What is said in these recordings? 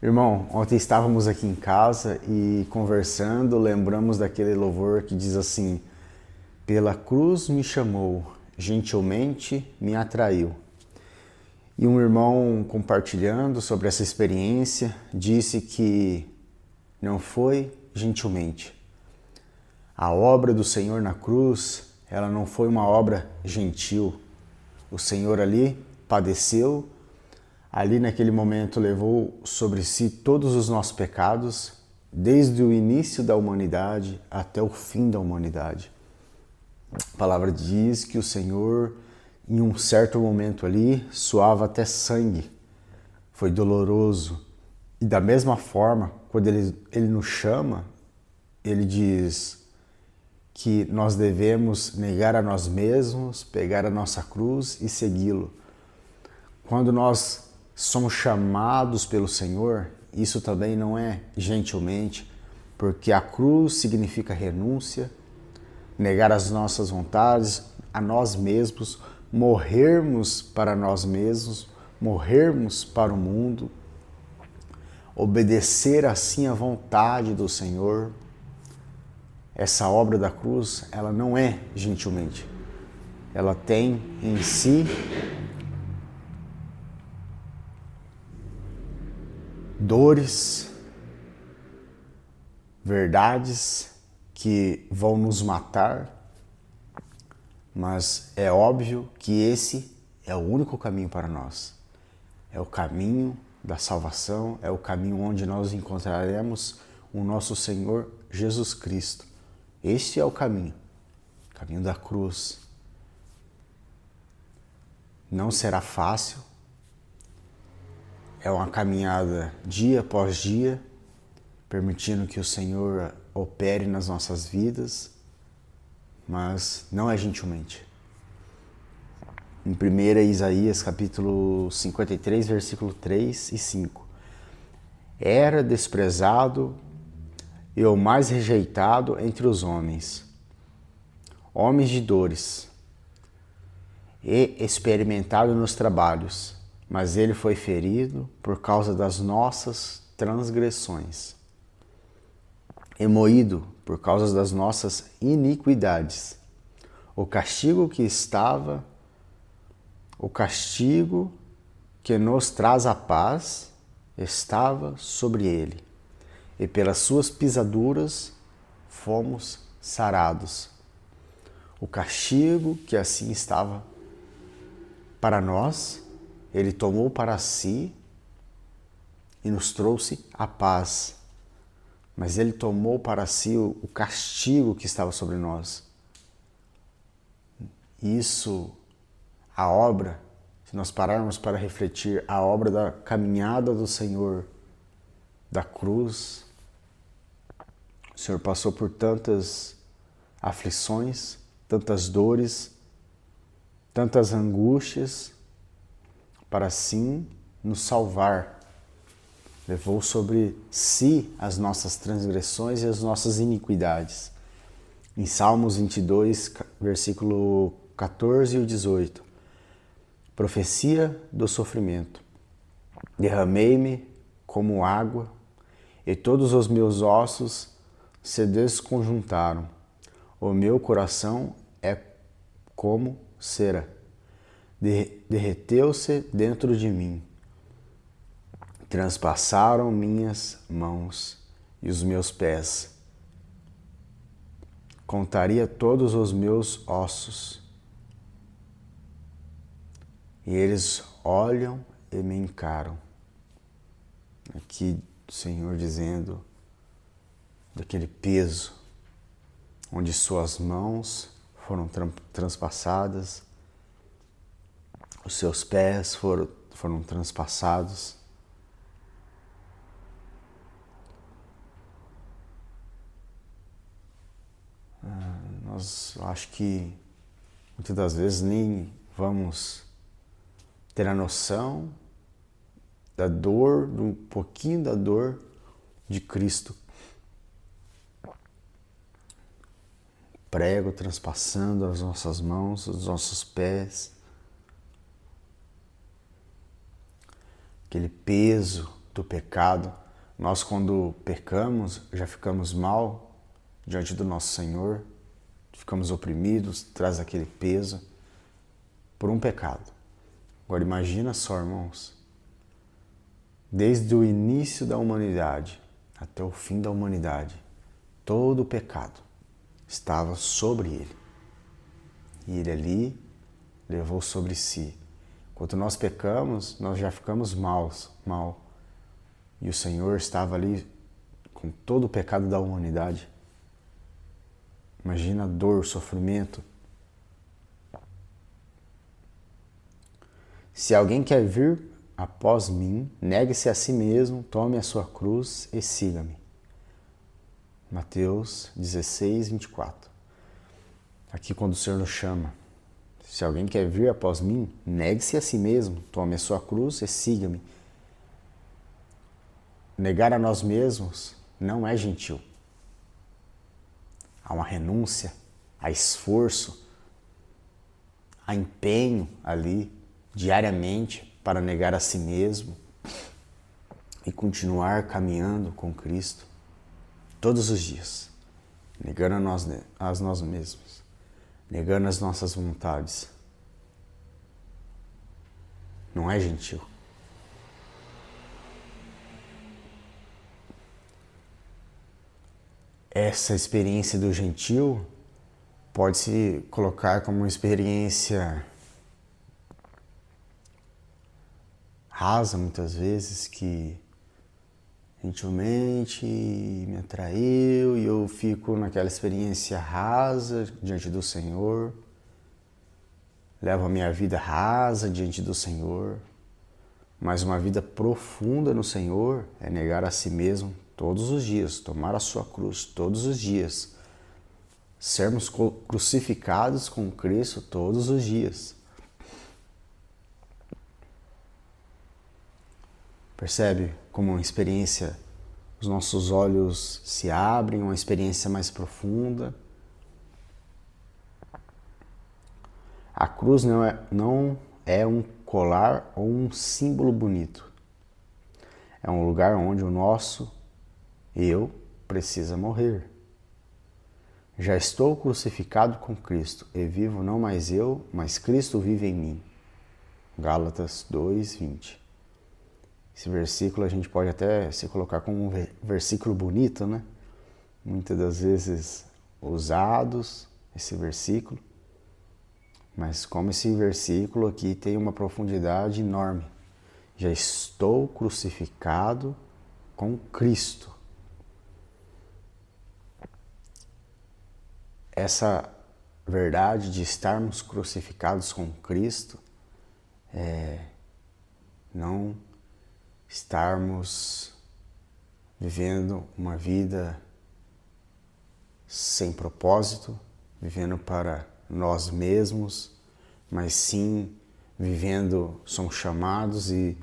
Irmão, ontem estávamos aqui em casa e conversando, lembramos daquele louvor que diz assim: pela cruz me chamou, gentilmente me atraiu. E um irmão compartilhando sobre essa experiência disse que não foi gentilmente. A obra do Senhor na cruz, ela não foi uma obra gentil. O Senhor ali padeceu, ali naquele momento levou sobre si todos os nossos pecados, desde o início da humanidade até o fim da humanidade. A palavra diz que o Senhor, em um certo momento ali, suava até sangue. Foi doloroso. E da mesma forma, quando ele nos chama, ele diz que nós devemos negar a nós mesmos, pegar a nossa cruz e segui-lo. Quando nós somos chamados pelo Senhor, isso também não é gentilmente, porque a cruz significa renúncia, negar as nossas vontades, a nós mesmos, morrermos para nós mesmos, morrermos para o mundo, obedecer assim à vontade do Senhor. Essa obra da cruz, ela não é gentilmente. Ela tem em si dores, verdades que vão nos matar, mas é óbvio que esse é o único caminho para nós. É o caminho da salvação, é o caminho onde nós encontraremos o nosso Senhor Jesus Cristo. Este é o caminho da cruz. Não será fácil, é uma caminhada dia após dia, permitindo que o Senhor opere nas nossas vidas, mas não é gentilmente. Em 1 Isaías capítulo 53, versículo 3 e 5. Era desprezado e o mais rejeitado entre os homens, homens de dores, e experimentado nos trabalhos, mas ele foi ferido por causa das nossas transgressões, e moído por causa das nossas iniquidades. O castigo que nos traz a paz estava sobre ele, e pelas suas pisaduras fomos sarados. O castigo que assim estava para nós, ele tomou para si e nos trouxe a paz. Mas ele tomou para si o castigo que estava sobre nós. Isso, a obra, se nós pararmos para refletir, a obra da caminhada do Senhor, da cruz, o Senhor passou por tantas aflições, tantas dores, tantas angústias, para assim nos salvar. Levou sobre si as nossas transgressões e as nossas iniquidades. Em Salmos 22, versículo 14 e 18. Profecia do sofrimento. Derramei-me como água, e todos os meus ossos se desconjuntaram. O meu coração é como cera. Derreteu-se dentro de mim. Transpassaram minhas mãos e os meus pés. Contaria todos os meus ossos. E eles olham e me encaram. Aqui o Senhor dizendo daquele peso, onde suas mãos foram transpassadas, os seus pés foram transpassados. Nós acho que muitas das vezes nem vamos ter a noção da dor, do pouquinho da dor de Cristo. Prego transpassando as nossas mãos, os nossos pés. Aquele peso do pecado. Nós, quando pecamos, já ficamos mal diante do nosso Senhor, ficamos oprimidos, traz aquele peso por um pecado. Agora imagina só, irmãos, desde o início da humanidade até o fim da humanidade, todo o pecado estava sobre ele. E ele ali levou sobre si. Quando nós pecamos, nós já ficamos mal. E o Senhor estava ali com todo o pecado da humanidade. Imagina a dor, sofrimento. Se alguém quer vir após mim, negue-se a si mesmo, tome a sua cruz e siga-me. Mateus 16, 24. Aqui quando o Senhor nos chama, se alguém quer vir após mim, negue-se a si mesmo, tome a sua cruz e siga-me. Negar a nós mesmos não é gentil. Há uma renúncia, há esforço, há empenho ali diariamente para negar a si mesmo e continuar caminhando com Cristo todos os dias, negando a nós mesmos, negando as nossas vontades. Não é gentil. Essa experiência do gentil pode se colocar como uma experiência rasa, muitas vezes, que gentilmente me atraiu e eu fico naquela experiência rasa diante do Senhor, levo a minha vida rasa diante do Senhor, mas uma vida profunda no Senhor é negar a si mesmo todos os dias, tomar a sua cruz todos os dias, sermos crucificados com Cristo todos os dias. Percebe como uma experiência, os nossos olhos se abrem, uma experiência mais profunda. A cruz não é um colar ou um símbolo bonito. É um lugar onde o nosso eu precisa morrer. Já estou crucificado com Cristo e vivo não mais eu, mas Cristo vive em mim. Gálatas 2:20. Esse versículo a gente pode até se colocar como um versículo bonito, né? Muitas das vezes usados, esse versículo. Mas como esse versículo aqui tem uma profundidade enorme. Já estou crucificado com Cristo. Essa verdade de estarmos crucificados com Cristo não estarmos vivendo uma vida sem propósito, vivendo para nós mesmos, mas sim vivendo, somos chamados e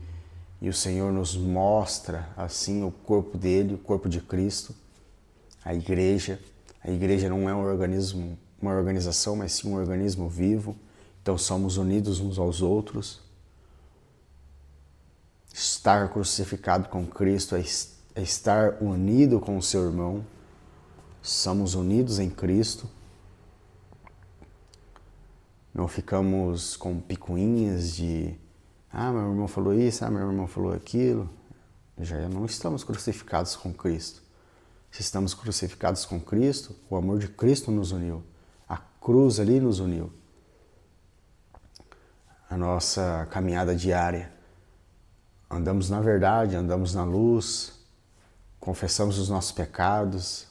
o Senhor nos mostra assim o corpo dele, o corpo de Cristo, a igreja. A igreja não é um organismo, uma organização, mas sim um organismo vivo, então somos unidos uns aos outros. Estar crucificado com Cristo é estar unido com o seu irmão. Somos unidos em Cristo. Não ficamos com picuinhas de meu irmão falou isso, meu irmão falou aquilo. Já não estamos crucificados com Cristo. Se estamos crucificados com Cristo, o amor de Cristo nos uniu. A cruz ali nos uniu. A nossa caminhada diária. Andamos na verdade, andamos na luz, confessamos os nossos pecados,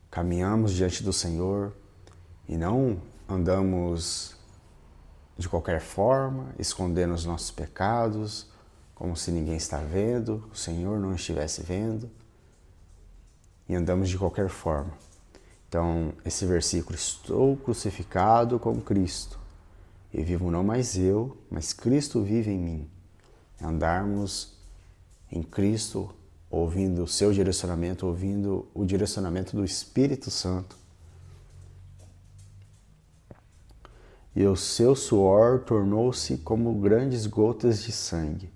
caminhamos diante do Senhor e não andamos de qualquer forma, escondendo os nossos pecados, como se ninguém está vendo, o Senhor não estivesse vendo, e andamos de qualquer forma. Então, esse versículo, estou crucificado com Cristo, e vivo não mais eu, mas Cristo vive em mim. Andarmos em Cristo, ouvindo o seu direcionamento, ouvindo o direcionamento do Espírito Santo. E o seu suor tornou-se como grandes gotas de sangue.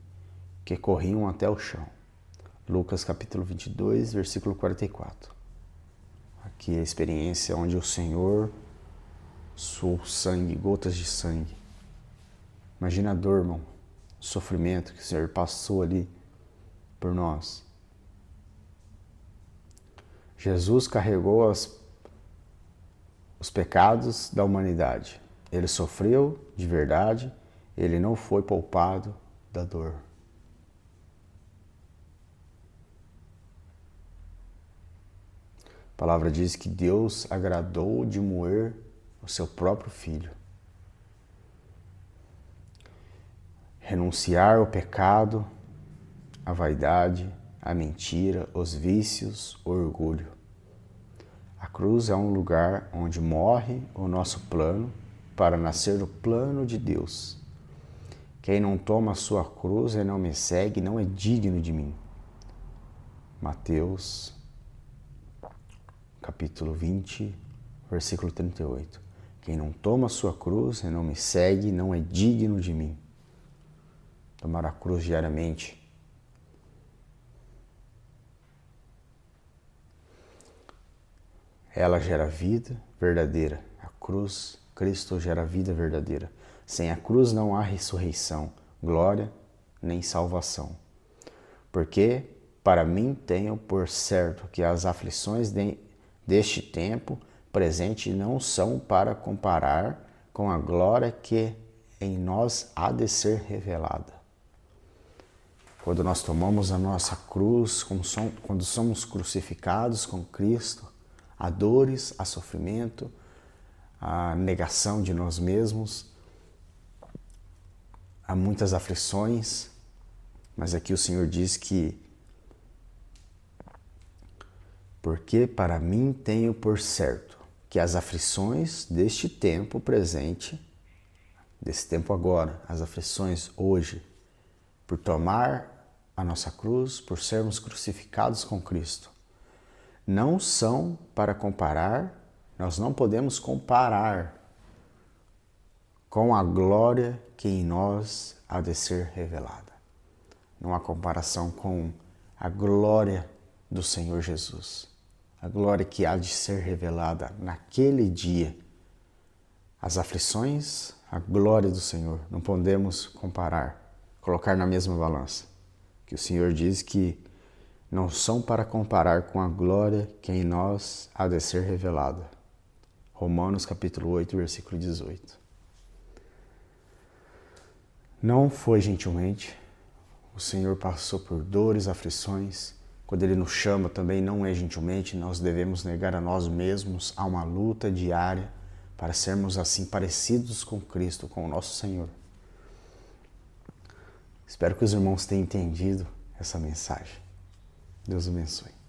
que corriam até o chão. Lucas capítulo 22, versículo 44. Aqui é a experiência onde o Senhor suou sangue, gotas de sangue. Imagina a dor, irmão, o sofrimento que o Senhor passou ali por nós. Jesus carregou os pecados da humanidade. Ele sofreu de verdade, ele não foi poupado da dor. A palavra diz que Deus agradou de moer o seu próprio filho. Renunciar ao pecado, à vaidade, à mentira, os vícios, o orgulho. A cruz é um lugar onde morre o nosso plano para nascer o plano de Deus. Quem não toma a sua cruz e não me segue não é digno de mim. Mateus, capítulo 20, versículo 38. Quem não toma a sua cruz e não me segue não é digno de mim. Tomar a cruz diariamente. Ela gera vida verdadeira. A cruz, Cristo gera vida verdadeira. Sem a cruz não há ressurreição, glória nem salvação. Porque para mim tenho por certo que as aflições deste tempo presente não são para comparar com a glória que em nós há de ser revelada. Quando nós tomamos a nossa cruz, quando somos crucificados com Cristo, há dores, há sofrimento, há negação de nós mesmos, há muitas aflições, mas aqui o Senhor diz que porque para mim tenho por certo que as aflições deste tempo presente, desse tempo agora, as aflições hoje, por tomar a nossa cruz, por sermos crucificados com Cristo, não são para comparar, nós não podemos comparar com a glória que em nós há de ser revelada. Não há comparação com a glória do Senhor Jesus, a glória que há de ser revelada naquele dia. As aflições, a glória do Senhor, não podemos comparar, colocar na mesma balança. Que o Senhor diz que não são para comparar com a glória que em nós há de ser revelada. Romanos capítulo 8, versículo 18. Não foi gentilmente, o Senhor passou por dores, aflições. Quando Ele nos chama também não é gentilmente, nós devemos negar a nós mesmos a uma luta diária para sermos assim parecidos com Cristo, com o nosso Senhor. Espero que os irmãos tenham entendido essa mensagem. Deus abençoe.